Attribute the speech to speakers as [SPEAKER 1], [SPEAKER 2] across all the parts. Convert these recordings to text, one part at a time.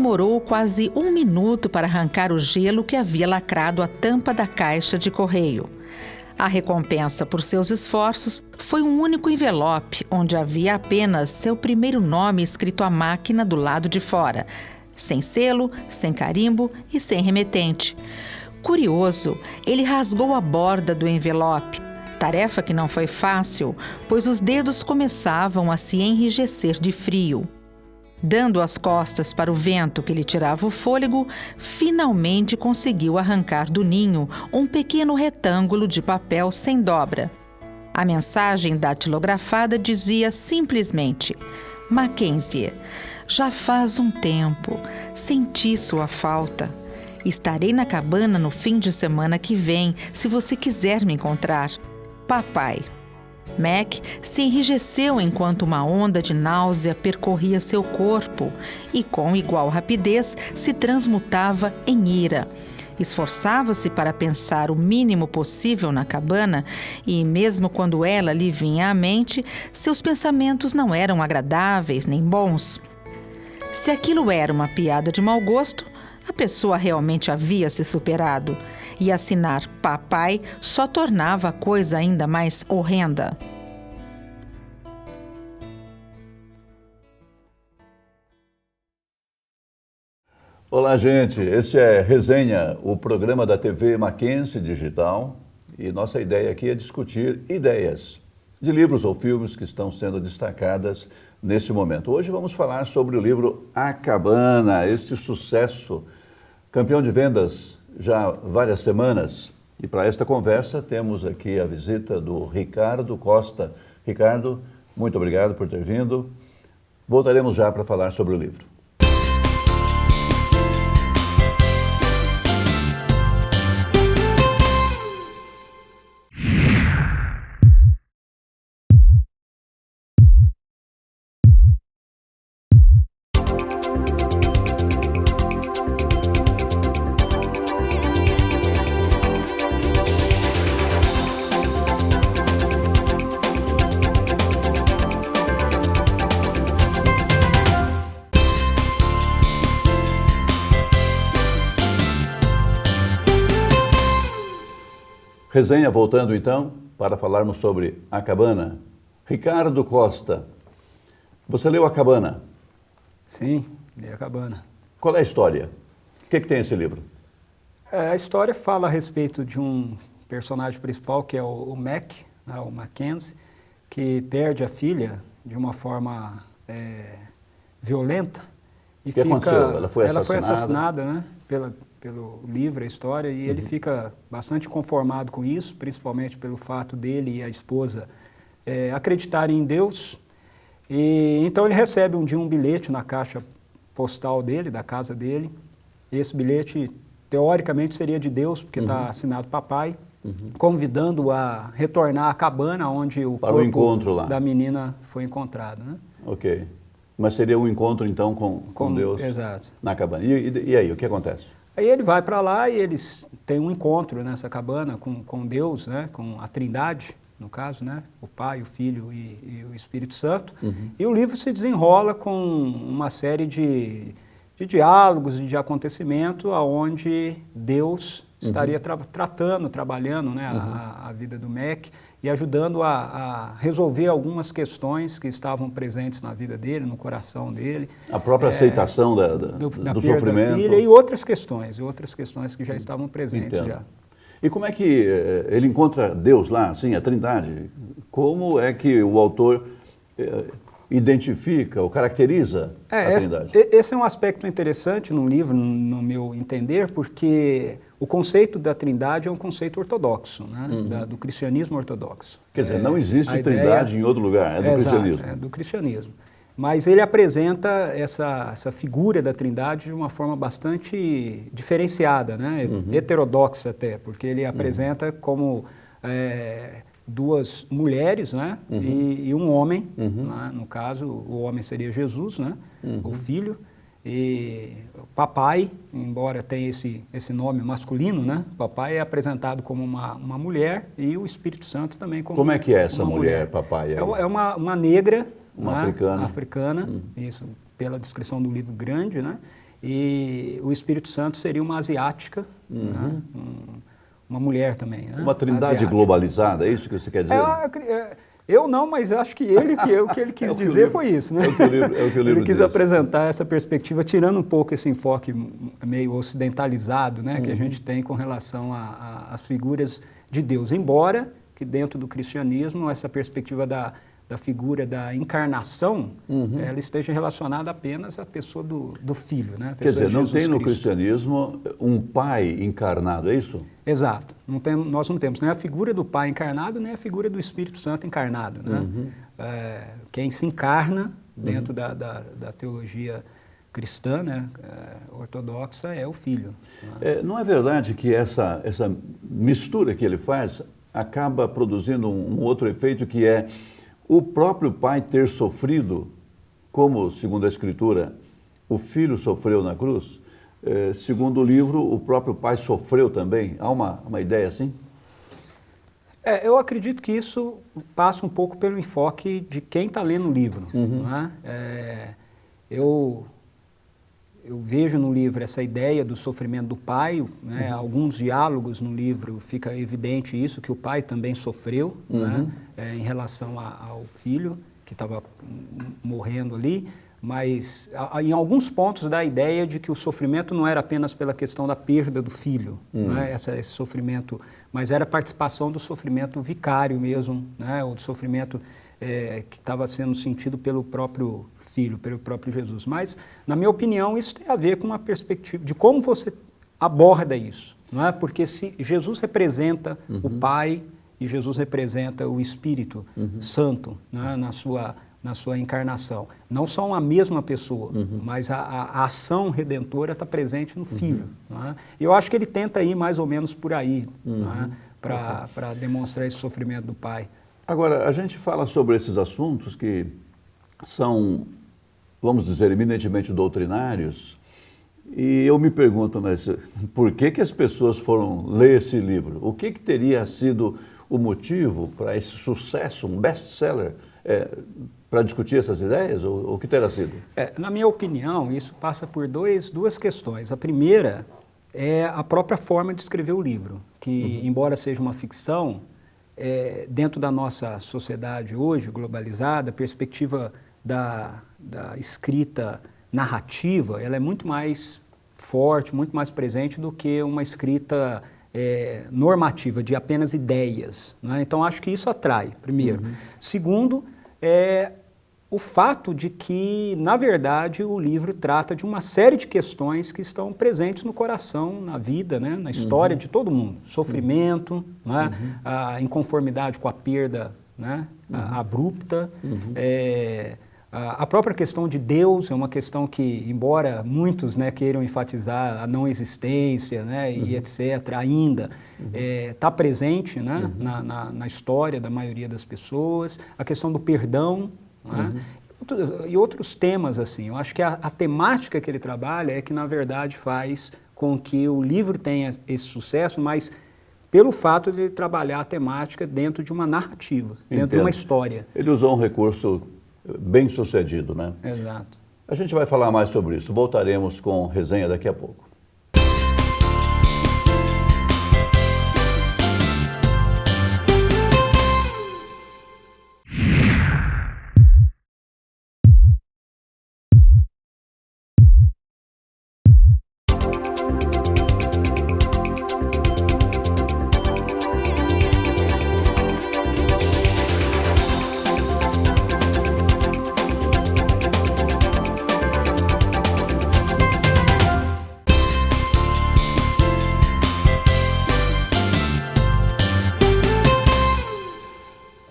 [SPEAKER 1] demorou quase 1 minuto para arrancar o gelo que havia lacrado a tampa da caixa de correio. A recompensa por seus esforços foi um único envelope, onde havia apenas seu primeiro nome escrito à máquina do lado de fora, sem selo, sem carimbo e sem remetente. Curioso, ele rasgou a borda do envelope, tarefa que não foi fácil, pois os dedos começavam a se enrijecer de frio. Dando as costas para o vento que lhe tirava o fôlego, finalmente conseguiu arrancar do ninho um pequeno retângulo de papel sem dobra. A mensagem datilografada dizia simplesmente: Mackenzie, já faz um tempo, senti sua falta. Estarei na cabana no fim de semana que vem, se você quiser me encontrar. Papai. Mac se enrijeceu enquanto uma onda de náusea percorria seu corpo e, com igual rapidez, se transmutava em ira. Esforçava-se para pensar o mínimo possível na cabana e, mesmo quando ela lhe vinha à mente, seus pensamentos não eram agradáveis nem bons. Se aquilo era uma piada de mau gosto, a pessoa realmente havia se superado. E assinar papai só tornava a coisa ainda mais horrenda.
[SPEAKER 2] Olá, gente. Este é Resenha, o programa da TV Mackenzie Digital. E nossa ideia aqui é discutir ideias de livros ou filmes que estão sendo destacadas neste momento. Hoje vamos falar sobre o livro A Cabana, este sucesso, campeão de vendas já há várias semanas. E para esta conversa temos aqui a visita do Ricardo Costa. Ricardo, muito obrigado por ter vindo. Voltaremos já para falar sobre o livro. Resenha, voltando então, para falarmos sobre A Cabana. Ricardo Costa, você leu A Cabana?
[SPEAKER 3] Sim, li A Cabana.
[SPEAKER 2] Qual é a história? O que tem esse livro?
[SPEAKER 3] A história fala a respeito de um personagem principal, que é o Mac, né, o Mackenzie, que perde a filha de uma forma violenta.
[SPEAKER 2] E o que aconteceu? Ela foi
[SPEAKER 3] assassinada, né, pelo livro, a história, e ele fica bastante conformado com isso, principalmente pelo fato dele e a esposa acreditarem em Deus. E então ele recebe um dia um bilhete na caixa postal dele, da casa dele. Esse bilhete, teoricamente, seria de Deus, porque está assinado papai, convidando-o a retornar à cabana onde o corpo da menina foi encontrado, né?
[SPEAKER 2] Ok. Mas seria um encontro, então, com Deus.
[SPEAKER 3] Exato.
[SPEAKER 2] Na cabana. E aí, o que acontece?
[SPEAKER 3] Aí ele vai para lá e eles têm um encontro nessa cabana com Deus, né? Com a Trindade, no caso, né? O Pai, o Filho e o Espírito Santo. E o livro se desenrola com uma série de diálogos e de acontecimento onde Deus estaria trabalhando, né? A vida do Mac e ajudando a resolver algumas questões que estavam presentes na vida dele, no coração dele.
[SPEAKER 2] A própria aceitação do sofrimento.
[SPEAKER 3] Da filha e outras questões que já estavam presentes.
[SPEAKER 2] Entendo.
[SPEAKER 3] Já.
[SPEAKER 2] E como é que ele encontra Deus lá, assim, a Trindade? Como é que o autor identifica ou caracteriza a Trindade?
[SPEAKER 3] Esse é um aspecto interessante no livro, no meu entender, porque o conceito da Trindade é um conceito ortodoxo, né? Do cristianismo ortodoxo.
[SPEAKER 2] Quer dizer, não existe Trindade em outro lugar, é do cristianismo.
[SPEAKER 3] É do cristianismo. Mas ele apresenta essa figura da Trindade de uma forma bastante diferenciada, né? Heterodoxa até, porque ele apresenta como duas mulheres, né? E um homem, né? No caso, o homem seria Jesus, né? O filho. E o papai, embora tenha esse nome masculino, né? O papai é apresentado como uma mulher e o Espírito Santo também como uma mulher.
[SPEAKER 2] Como é que é essa mulher, papai?
[SPEAKER 3] É uma negra,
[SPEAKER 2] uma africana.
[SPEAKER 3] Isso, pela descrição do livro grande, né? e o Espírito Santo seria uma asiática, né? Uma mulher também. Né?
[SPEAKER 2] Uma trindade
[SPEAKER 3] asiática.
[SPEAKER 2] globalizada, é isso que você quer dizer?
[SPEAKER 3] Eu não, mas acho que o que ele quis dizer foi isso. Né?
[SPEAKER 2] É o que o livro
[SPEAKER 3] ele quis
[SPEAKER 2] diz.
[SPEAKER 3] apresentar essa perspectiva, tirando um pouco esse enfoque meio ocidentalizado, né, que a gente tem com relação às figuras de Deus. Embora que dentro do cristianismo essa perspectiva da figura da encarnação, ela esteja relacionada apenas à pessoa do Filho. Né?
[SPEAKER 2] Quer dizer, não tem no
[SPEAKER 3] Cristo.
[SPEAKER 2] cristianismo um pai encarnado, é isso?
[SPEAKER 3] Exato. Nós não temos nem a figura do Pai encarnado, nem a figura do Espírito Santo encarnado. Né? Quem se encarna dentro da teologia cristã, né, ortodoxa, é o Filho. Né?
[SPEAKER 2] Não é verdade que essa mistura que ele faz acaba produzindo um outro efeito, que é o próprio pai ter sofrido, como, segundo a Escritura, o filho sofreu na cruz? Segundo o livro, o próprio pai sofreu também. Há uma ideia assim?
[SPEAKER 3] Eu acredito que isso passa um pouco pelo enfoque de quem está lendo o livro. Né? Eu vejo no livro essa ideia do sofrimento do pai, né? Alguns diálogos no livro fica evidente isso, que o pai também sofreu, né? Em relação ao filho que estava morrendo ali, mas em alguns pontos dá a ideia de que o sofrimento não era apenas pela questão da perda do filho, né? Esse sofrimento, mas era a participação do sofrimento vicário mesmo, né? Ou do sofrimento que estava sendo sentido pelo próprio Filho, pelo próprio Jesus. Mas, na minha opinião, isso tem a ver com uma perspectiva de como você aborda isso. Não é? Porque se Jesus representa o Pai e Jesus representa o Espírito Santo, né? na sua encarnação. Não são a mesma pessoa, mas a ação redentora está presente no Filho. Não é? E eu acho que ele tenta ir mais ou menos por aí, para demonstrar esse sofrimento do Pai.
[SPEAKER 2] Agora, a gente fala sobre esses assuntos que são, vamos dizer, eminentemente doutrinários, e eu me pergunto, mas por que as pessoas foram ler esse livro? O que teria sido o motivo para esse sucesso, um best-seller, para discutir essas ideias? Ou o que terá sido?
[SPEAKER 3] Na minha opinião, isso passa por duas questões. A primeira é a própria forma de escrever o livro, que, embora seja uma ficção, dentro da nossa sociedade hoje, globalizada, a perspectiva da escrita narrativa, ela é muito mais forte, muito mais presente do que uma escrita normativa, de apenas ideias. Né? Então, acho que isso atrai, primeiro. Segundo, o fato de que, na verdade, o livro trata de uma série de questões que estão presentes no coração, na vida, né? Na história de todo mundo. Sofrimento, né? A inconformidade com a perda, né? Abrupta, a própria questão de Deus é uma questão que, embora muitos, né, queiram enfatizar a não existência, né, e etc., ainda está presente, né, na história da maioria das pessoas. A questão do perdão, né, e outros temas assim. Eu acho que a temática que ele trabalha é que, na verdade, faz com que o livro tenha esse sucesso, mas pelo fato de ele trabalhar a temática dentro de uma narrativa, dentro de uma história.
[SPEAKER 2] Ele usou um recurso bem sucedido, né?
[SPEAKER 3] Exato.
[SPEAKER 2] A gente vai falar mais sobre isso. Voltaremos com resenha daqui a pouco.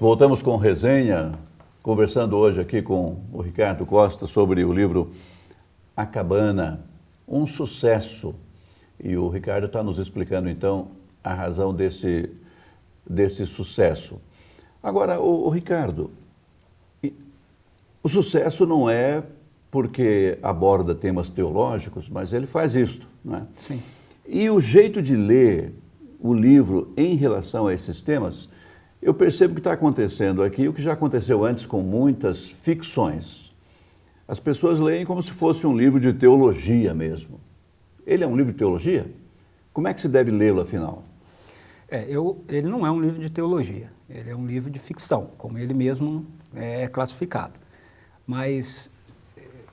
[SPEAKER 2] Voltamos com resenha, conversando hoje aqui com o Ricardo Costa sobre o livro A Cabana, um sucesso. E o Ricardo está nos explicando, então, a razão desse sucesso. Agora, o Ricardo, o sucesso não é porque aborda temas teológicos, mas ele faz isto, não é?
[SPEAKER 3] Sim.
[SPEAKER 2] E o jeito de ler o livro em relação a esses temas, eu percebo que está acontecendo aqui o que já aconteceu antes com muitas ficções. as pessoas leem como se fosse um livro de teologia mesmo. Ele é um livro de teologia? Como é que se deve lê-lo, afinal?
[SPEAKER 3] Ele não é um livro de teologia, ele é um livro de ficção, como ele mesmo é classificado. Mas,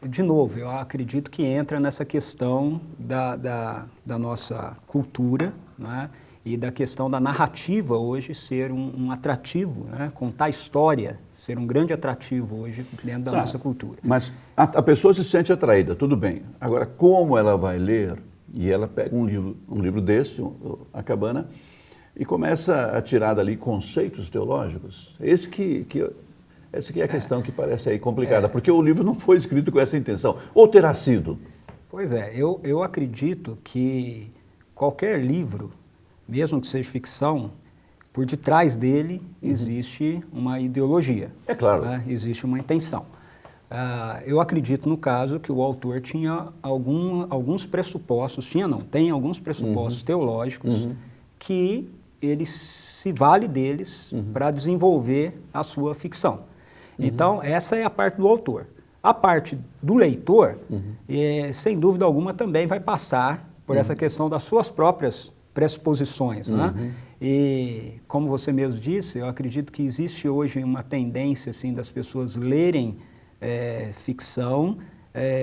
[SPEAKER 3] de novo, eu acredito que entra nessa questão da nossa cultura, né? E da questão da narrativa hoje ser um atrativo, né? Contar história, ser um grande atrativo hoje dentro da nossa cultura.
[SPEAKER 2] Mas a pessoa se sente atraída, tudo bem. Agora, como ela vai ler? E ela pega um livro desse, A Cabana, e começa a tirar dali conceitos teológicos. Essa que é a questão que parece aí complicada, porque o livro não foi escrito com essa intenção, ou terá sido?
[SPEAKER 3] Pois é, eu acredito que qualquer livro, mesmo que seja ficção, por detrás dele existe uma ideologia.
[SPEAKER 2] É claro.
[SPEAKER 3] Né? Existe uma intenção. Eu acredito, no caso, que o autor tinha alguns pressupostos, tem alguns pressupostos teológicos que ele se vale deles para desenvolver a sua ficção. Então, essa é a parte do autor. A parte do leitor, sem dúvida alguma, também vai passar por essa questão das suas próprias pressuposições. Né? E, como você mesmo disse, eu acredito que existe hoje uma tendência assim, das pessoas lerem ficção,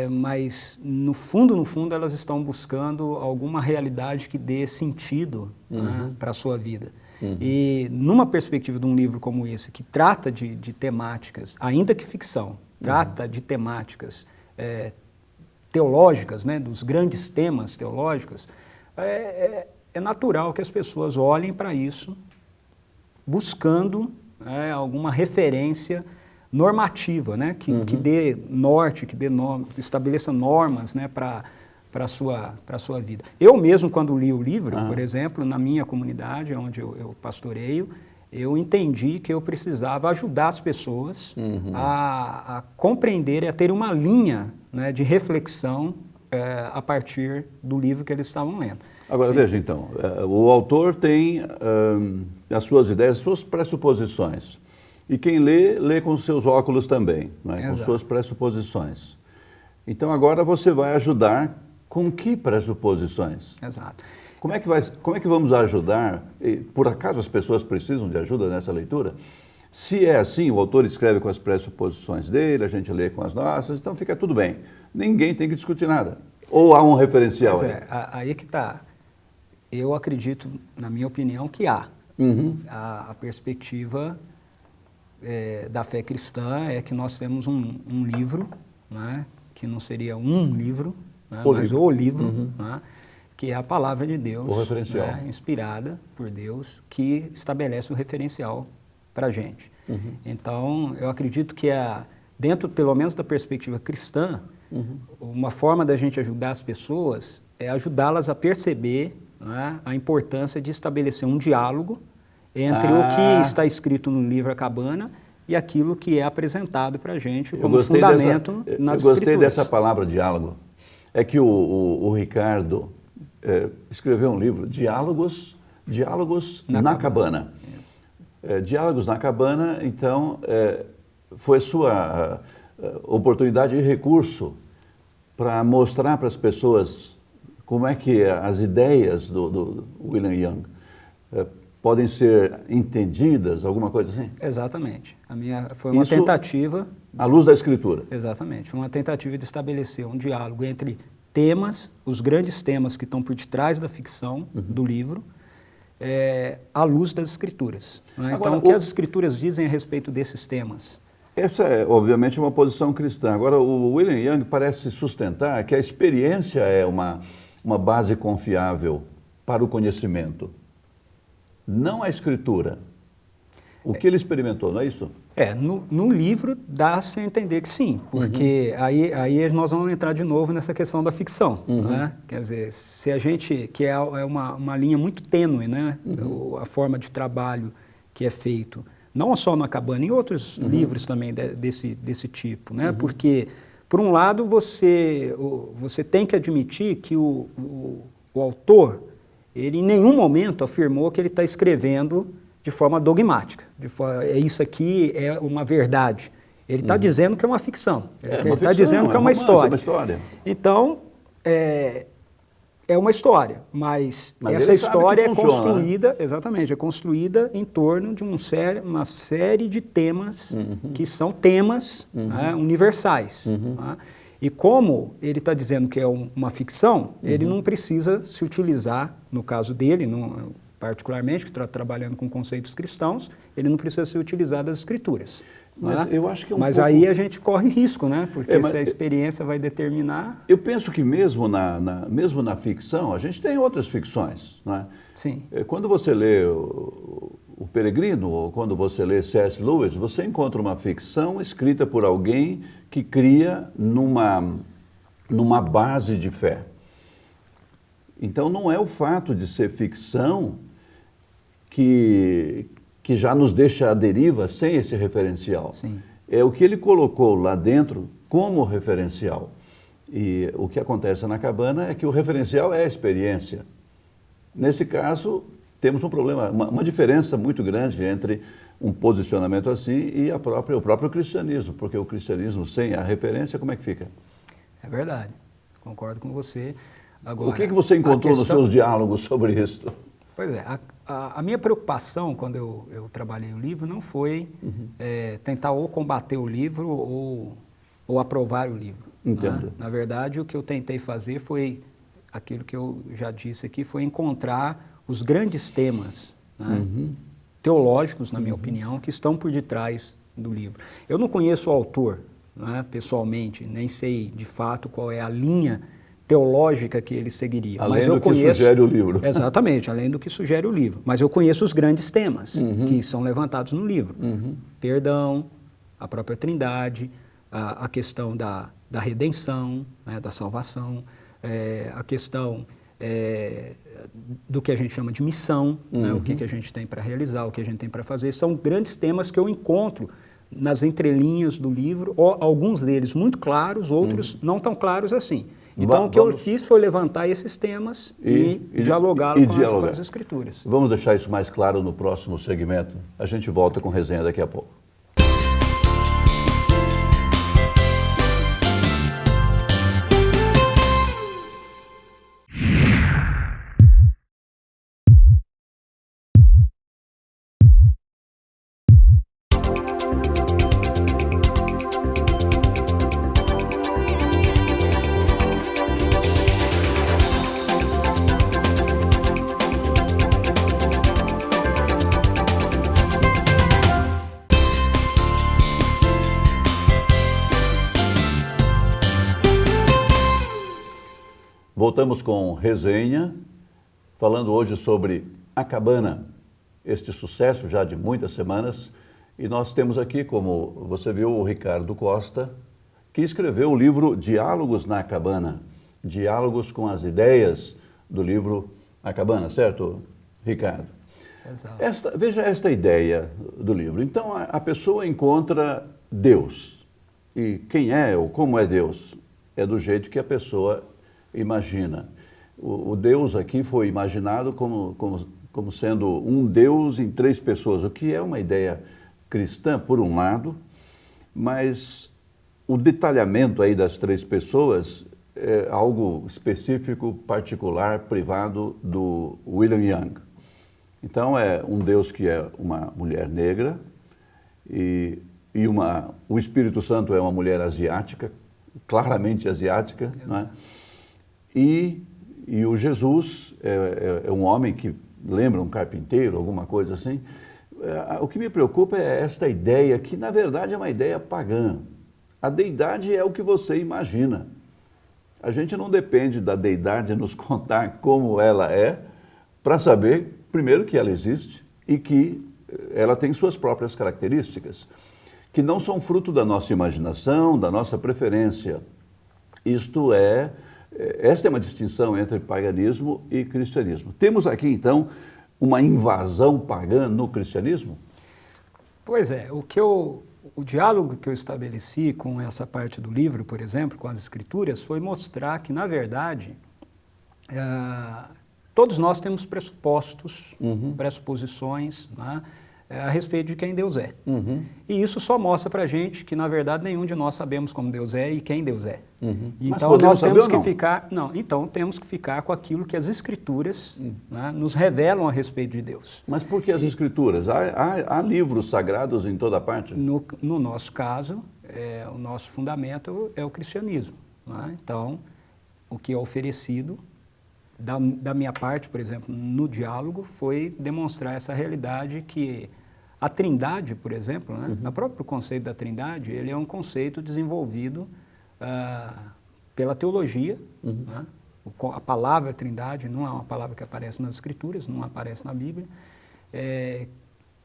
[SPEAKER 3] mas no fundo elas estão buscando alguma realidade que dê sentido né, para a sua vida. E numa perspectiva de um livro como esse, que trata de temáticas, ainda que ficção, trata de temáticas teológicas, né, dos grandes temas teológicos, é natural que as pessoas olhem para isso buscando alguma referência normativa, né, que dê norte, que estabeleça normas, né, para a sua vida. Eu mesmo, quando li o livro, por exemplo, na minha comunidade, onde eu pastoreio, eu entendi que eu precisava ajudar as pessoas a compreender e a ter uma linha, né, de reflexão a partir do livro que eles estavam lendo.
[SPEAKER 2] Agora, veja então, o autor tem as suas ideias, as suas pressuposições. E quem lê com os seus óculos também, né, com suas pressuposições. Então, agora você vai ajudar com que pressuposições?
[SPEAKER 3] Exato.
[SPEAKER 2] Como é que vamos ajudar? E, por acaso as pessoas precisam de ajuda nessa leitura? Se é assim, o autor escreve com as pressuposições dele, a gente lê com as nossas, então fica tudo bem. Ninguém tem que discutir nada. Ou há um referencial aí?
[SPEAKER 3] Aí que está. Eu acredito, na minha opinião, que há. A perspectiva da fé cristã é que nós temos um livro, né, que não seria um livro, né, mas o livro, né, que é a palavra de Deus,
[SPEAKER 2] o referencial,
[SPEAKER 3] né, inspirada por Deus, que estabelece o referencial para a gente. Então, eu acredito que dentro, pelo menos da perspectiva cristã, uma forma da gente ajudar as pessoas é ajudá-las a perceber, né, a importância de estabelecer um diálogo entre o que está escrito no livro A Cabana e aquilo que é apresentado para a gente como fundamento nas Escrituras. Eu gostei
[SPEAKER 2] dessa palavra diálogo. É que o Ricardo escreveu um livro, Diálogos na Cabana. Diálogos na Cabana, então, foi sua oportunidade e recurso para mostrar para as pessoas como é que as ideias do William Young podem ser entendidas, alguma coisa assim?
[SPEAKER 3] Exatamente. Foi uma tentativa...
[SPEAKER 2] À luz da Escritura.
[SPEAKER 3] Exatamente. Foi uma tentativa de estabelecer um diálogo entre temas, os grandes temas que estão por detrás da ficção do livro, à luz das Escrituras. Né? Agora, então, o que as Escrituras dizem a respeito desses temas?
[SPEAKER 2] Essa é, obviamente, uma posição cristã. Agora, o William Young parece sustentar que a experiência é uma base confiável para o conhecimento. Não a Escritura. O que ele experimentou, não é isso?
[SPEAKER 3] No livro dá-se a entender que sim, porque aí nós vamos entrar de novo nessa questão da ficção. Né? Quer dizer, se a gente, que é uma linha muito tênue, né? A forma de trabalho que é feito, não só na Cabana, em outros livros também desse tipo, né? Porque, por um lado, você tem que admitir que o autor, ele em nenhum momento afirmou que ele está escrevendo de forma dogmática. Isso aqui é uma verdade. Ele está dizendo que é uma ficção. Ele
[SPEAKER 2] uma
[SPEAKER 3] está
[SPEAKER 2] ficção,
[SPEAKER 3] dizendo que é uma
[SPEAKER 2] romance,
[SPEAKER 3] história.
[SPEAKER 2] É uma história.
[SPEAKER 3] Então, é uma história, mas essa história é construída, exatamente, é construída em torno de uma série de temas que são temas né, universais. Né? E como ele está dizendo que é uma ficção, ele não precisa se utilizar, no caso dele, particularmente, que está trabalhando com conceitos cristãos, ele não precisa se utilizar das escrituras.
[SPEAKER 2] Mas eu acho que
[SPEAKER 3] mas aí a gente corre risco, né? Porque se a experiência vai determinar...
[SPEAKER 2] Eu penso que mesmo na ficção, a gente tem outras ficções, né?
[SPEAKER 3] Sim.
[SPEAKER 2] Quando você lê o Peregrino, ou quando você lê C.S. Lewis, você encontra uma ficção escrita por alguém que cria numa base de fé. Então não é o fato de ser ficção que já nos deixa à deriva sem esse referencial.
[SPEAKER 3] Sim.
[SPEAKER 2] É o que ele colocou lá dentro como referencial. E o que acontece na cabana é que o referencial é a experiência. Nesse caso, temos um problema, uma diferença muito grande entre um posicionamento assim e o próprio cristianismo, porque o cristianismo sem a referência, como é que fica?
[SPEAKER 3] É verdade, concordo com você. Agora,
[SPEAKER 2] o que você encontrou nos seus diálogos sobre isso?
[SPEAKER 3] Pois é, a minha preocupação quando eu trabalhei o livro não foi tentar ou combater o livro ou aprovar o livro.
[SPEAKER 2] Entendo.
[SPEAKER 3] Né? Na verdade, o que eu tentei fazer foi, aquilo que eu já disse aqui, foi encontrar os grandes temas né, teológicos, na minha opinião, que estão por detrás do livro. Eu não conheço o autor né, pessoalmente, nem sei de fato qual é a linha teológica que ele seguiria.
[SPEAKER 2] Além
[SPEAKER 3] mas eu
[SPEAKER 2] do que
[SPEAKER 3] conheço,
[SPEAKER 2] sugere o livro.
[SPEAKER 3] Exatamente, além do que sugere o livro. Mas eu conheço os grandes temas que são levantados no livro. Perdão, a própria Trindade, a questão da redenção, né, da salvação, a questão do que a gente chama de missão, né, o que a gente tem para realizar, o que a gente tem para fazer. São grandes temas que eu encontro nas entrelinhas do livro, alguns deles muito claros, outros não tão claros assim. Então, o que eu fiz foi levantar esses temas e dialogá-los com as escrituras.
[SPEAKER 2] Vamos deixar isso mais claro no próximo segmento. A gente volta com resenha daqui a pouco. Voltamos com resenha, falando hoje sobre A Cabana, este sucesso já de muitas semanas. E nós temos aqui, como você viu, o Ricardo Costa, que escreveu o livro Diálogos na Cabana, diálogos com as ideias do livro A Cabana, certo, Ricardo?
[SPEAKER 3] Exato.
[SPEAKER 2] Veja esta ideia do livro. Então, a pessoa encontra Deus. E quem é ou como é Deus? É do jeito que a pessoa imagina. O Deus aqui foi imaginado como sendo um Deus em três pessoas, o que é uma ideia cristã, por um lado, mas o detalhamento aí das três pessoas é algo específico, particular, privado do William Young. Então, é um Deus que é uma mulher negra e o Espírito Santo é uma mulher asiática, claramente asiática, não é? E o Jesus é um homem que lembra um carpinteiro, alguma coisa assim. O que me preocupa é esta ideia, que na verdade é uma ideia pagã. A deidade é o que você imagina. A gente não depende da deidade nos contar como ela é, para saber, primeiro, que ela existe e que ela tem suas próprias características, que não são fruto da nossa imaginação, da nossa preferência. Esta é uma distinção entre paganismo e cristianismo. Temos aqui, então, uma invasão pagã no cristianismo?
[SPEAKER 3] Pois é, o diálogo que eu estabeleci com essa parte do livro, por exemplo, com as escrituras, foi mostrar que, na verdade, todos nós temos pressupostos, pressuposições, né? a respeito de quem Deus é.
[SPEAKER 2] Uhum.
[SPEAKER 3] E isso só mostra para a gente que, na verdade, nenhum de nós sabemos como Deus é e quem Deus é.
[SPEAKER 2] Uhum.
[SPEAKER 3] Então, nós temos que ficar... então temos que ficar com aquilo que as Escrituras né, nos revelam a respeito de Deus.
[SPEAKER 2] Mas por que as Escrituras? Há livros sagrados em toda parte?
[SPEAKER 3] No nosso caso, o nosso fundamento é o cristianismo. Né? Então, o que é oferecido da minha parte, por exemplo, no diálogo, foi demonstrar essa realidade que a Trindade, por exemplo, né, o próprio conceito da Trindade, ele é um conceito desenvolvido pela teologia. Né? A palavra Trindade não é uma palavra que aparece nas Escrituras, não aparece na Bíblia,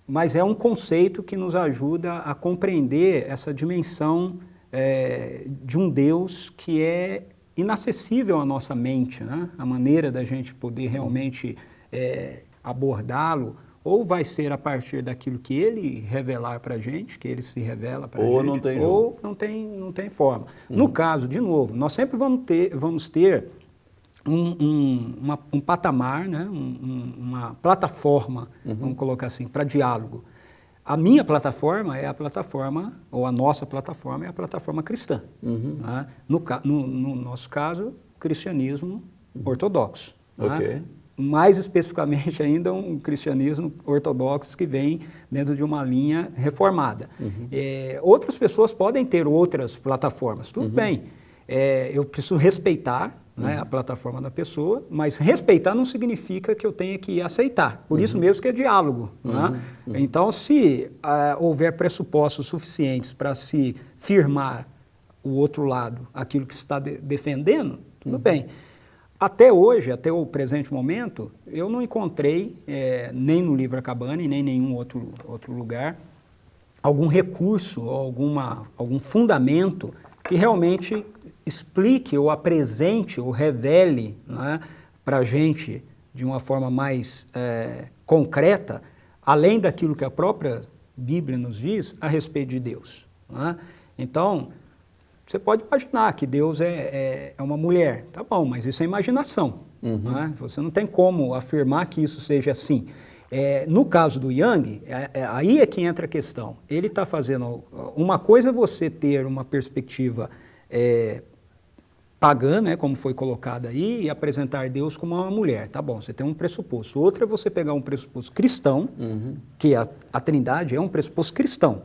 [SPEAKER 3] mas é um conceito que nos ajuda a compreender essa dimensão de um Deus que é inacessível à nossa mente, né? A maneira da gente poder realmente abordá-lo, ou vai ser a partir daquilo que ele revelar para a gente, que ele se revela para a gente, ou não tem forma. No caso, de novo, nós sempre vamos ter um patamar, né? Uma plataforma, vamos colocar assim, para diálogo. A minha plataforma é a plataforma, ou a nossa plataforma é a plataforma cristã. Né? No nosso caso, cristianismo ortodoxo.
[SPEAKER 2] Okay.
[SPEAKER 3] Né? Mais especificamente ainda um cristianismo ortodoxo que vem dentro de uma linha reformada. Outras pessoas podem ter outras plataformas, tudo bem. Eu preciso respeitar, né, a plataforma da pessoa, mas respeitar não significa que eu tenha que aceitar. Por isso mesmo que é diálogo. Né? Então, se houver pressupostos suficientes para se firmar o outro lado, aquilo que se está defendendo, tudo bem. Até hoje, até o presente momento, eu não encontrei, nem no livro Acabane, nem em nenhum outro lugar, algum recurso, ou algum fundamento que realmente explique ou apresente ou revele, né, para a gente de uma forma mais concreta, além daquilo que a própria Bíblia nos diz a respeito de Deus. Né? Então, você pode imaginar que Deus é uma mulher, tá bom, mas isso é imaginação. Né? Você não tem como afirmar que isso seja assim. No caso do Jung, aí é que entra a questão. Ele está fazendo... Uma coisa é você ter uma perspectiva pagã, né, como foi colocado aí, e apresentar Deus como uma mulher. Tá bom, você tem um pressuposto. Outra é você pegar um pressuposto cristão, que a Trindade é um pressuposto cristão,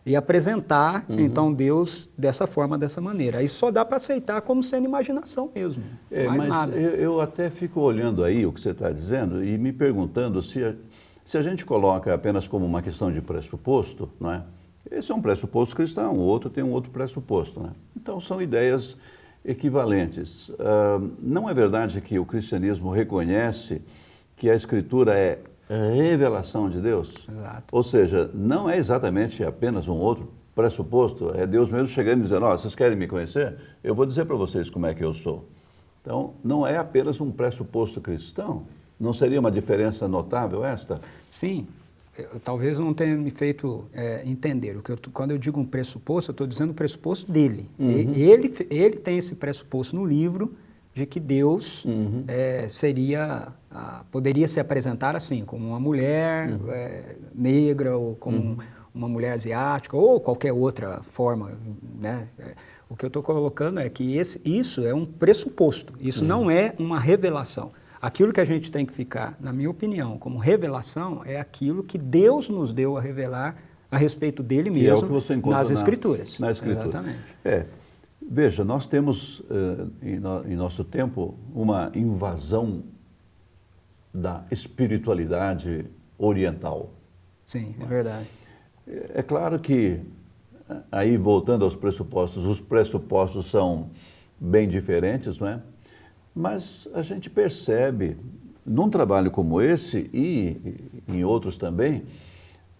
[SPEAKER 3] e apresentar, então, Deus dessa forma, dessa maneira. Aí só dá para aceitar como sendo imaginação mesmo, mais nada.
[SPEAKER 2] Eu até fico olhando aí o que você está dizendo e me perguntando se a gente coloca apenas como uma questão de pressuposto, não é? Esse é um pressuposto cristão, o outro tem um outro pressuposto, né? Então, são ideias equivalentes. Não é verdade que o cristianismo reconhece que a Escritura é revelação de Deus?
[SPEAKER 3] Exato.
[SPEAKER 2] Ou seja, não é exatamente apenas um outro pressuposto, é Deus mesmo chegando e dizendo, vocês querem me conhecer? Eu vou dizer para vocês como é que eu sou. Então, não é apenas um pressuposto cristão? Não seria uma diferença notável esta?
[SPEAKER 3] Sim. Talvez não tenha me feito entender. Quando eu digo um pressuposto, eu estou dizendo o pressuposto dele. Ele tem esse pressuposto no livro de que Deus poderia se apresentar assim, como uma mulher negra, ou como uma mulher asiática, ou qualquer outra forma. Né? O que eu estou colocando é que isso é um pressuposto, isso não é uma revelação. Aquilo que a gente tem que ficar, na minha opinião, como revelação, é aquilo que Deus nos deu a revelar a respeito dele mesmo,
[SPEAKER 2] é o que você encontra
[SPEAKER 3] nas Escrituras.
[SPEAKER 2] Na Escritura.
[SPEAKER 3] Exatamente.
[SPEAKER 2] Veja, nós temos, em nosso tempo, uma invasão da espiritualidade oriental.
[SPEAKER 3] Sim, é verdade.
[SPEAKER 2] É claro que, aí voltando aos pressupostos, os pressupostos são bem diferentes, não é? Mas a gente percebe, num trabalho como esse e em outros também,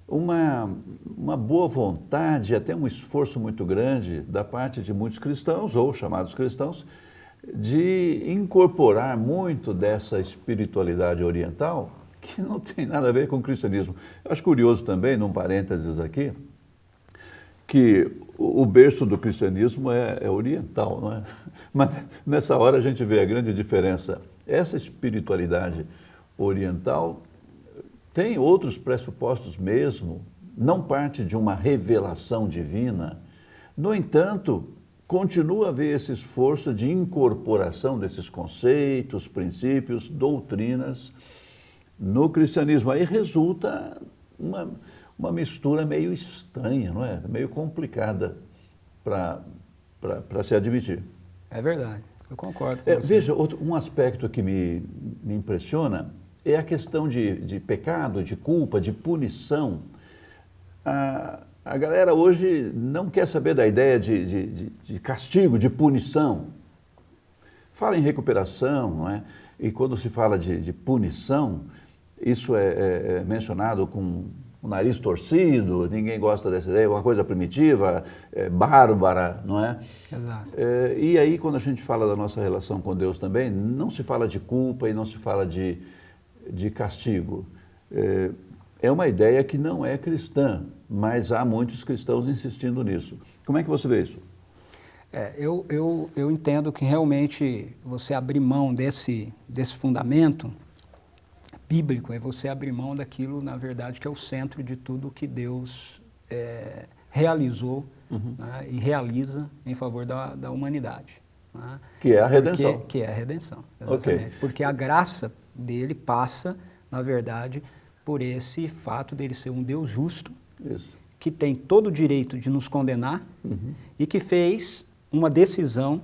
[SPEAKER 2] uma boa vontade, até um esforço muito grande da parte de muitos cristãos, ou chamados cristãos, de incorporar muito dessa espiritualidade oriental, que não tem nada a ver com o cristianismo. Eu acho curioso também, num parênteses aqui, que o berço do cristianismo é oriental, não é? Mas nessa hora a gente vê a grande diferença. Essa espiritualidade oriental tem outros pressupostos mesmo, não parte de uma revelação divina. No entanto, continua a haver esse esforço de incorporação desses conceitos, princípios, doutrinas no cristianismo. Aí resulta uma mistura meio estranha, não é? Meio complicada para se admitir.
[SPEAKER 3] É verdade, eu concordo com você.
[SPEAKER 2] Veja, um aspecto que me impressiona é a questão de pecado, de culpa, de punição. A galera hoje não quer saber da ideia de castigo, de punição. Fala em recuperação, não é? E quando se fala de punição, isso é mencionado com o nariz torcido, ninguém gosta dessa ideia, uma coisa primitiva, bárbara, não é?
[SPEAKER 3] Exato.
[SPEAKER 2] E aí, quando a gente fala da nossa relação com Deus também, não se fala de culpa e não se fala de castigo. É uma ideia que não é cristã, mas há muitos cristãos insistindo nisso. Como é que você vê isso?
[SPEAKER 3] Eu entendo que realmente você abrir mão desse fundamento bíblico é você abrir mão daquilo, na verdade, que é o centro de tudo que Deus realizou, né, e realiza em favor da humanidade. Né?
[SPEAKER 2] Que é a redenção.
[SPEAKER 3] Que é a redenção, exatamente. Okay. Porque a graça dele passa, na verdade, por esse fato dele ser um Deus justo, isso, que tem todo o direito de nos condenar e que fez uma decisão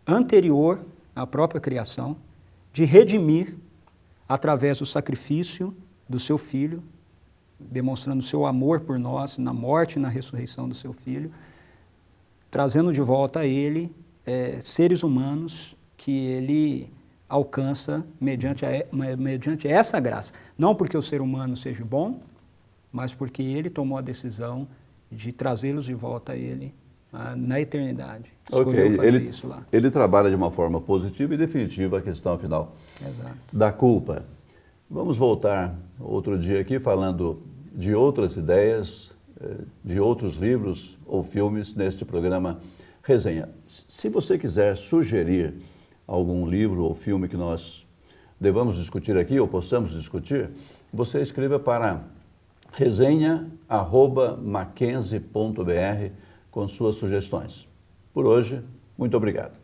[SPEAKER 3] anterior à própria criação de redimir através do sacrifício do seu Filho, demonstrando seu amor por nós na morte e na ressurreição do seu Filho, trazendo de volta a ele seres humanos que ele alcança mediante essa graça. Não porque o ser humano seja bom, mas porque ele tomou a decisão de trazê-los de volta a ele na eternidade. Escolheu fazer isso lá.
[SPEAKER 2] Ele trabalha de uma forma positiva e definitiva a questão final.
[SPEAKER 3] Exato.
[SPEAKER 2] Da culpa. Vamos voltar outro dia aqui falando de outras ideias, de outros livros ou filmes neste programa Resenha. Se você quiser sugerir algum livro ou filme que nós devamos discutir aqui ou possamos discutir, você escreva para resenha@mackenzie.br com suas sugestões. Por hoje, muito obrigado.